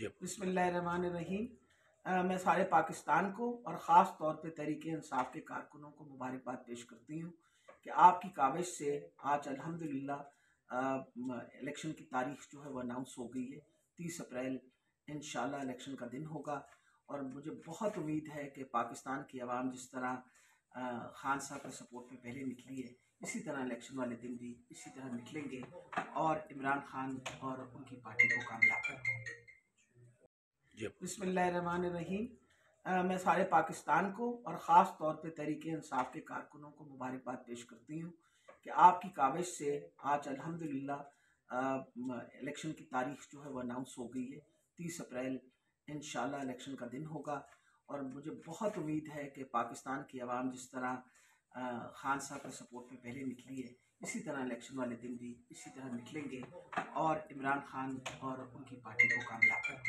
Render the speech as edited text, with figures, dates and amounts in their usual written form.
बिस्मिल्लाहिर्रहमानिर्रहीम। मैं सारे पाकिस्तान को और ख़ास तौर पे तहरीक इंसाफ के कारकुनों को मुबारकबाद पेश करती हूँ कि आपकी काविश से आज अल्हम्दुलिल्लाह इलेक्शन की तारीख जो है वो अनाउंस हो गई है। 30 अप्रैल इंशाल्लाह इलेक्शन का दिन होगा और मुझे बहुत उम्मीद है कि पाकिस्तान की आवाम जिस तरह खान साहब के सपोर्ट में पहले निकली है, इसी तरह इलेक्शन वाले दिन भी इसी तरह निकलेंगे और इमरान खान और उनकी पार्टी को कामयाब करेंगे। बिस्मिल्लाहिर्रहमानिर्रहीम। मैं सारे पाकिस्तान को और ख़ास तौर पे तहरीक इंसाफ के कारकुनों को मुबारकबाद पेश करती हूँ कि आपकी काविश से आज अल्हम्दुलिल्लाह इलेक्शन की तारीख जो है वो अनाउंस हो गई है। 30 अप्रैल इंशाल्लाह इलेक्शन का दिन होगा और मुझे बहुत उम्मीद है कि पाकिस्तान की आवाम जिस तरह खान साहब के सपोर्ट में पहले निकली है, इसी तरह इलेक्शन वाले दिन भी इसी तरह निकलेंगे और इमरान खान और उनकी पार्टी को कामयाब करेंगे।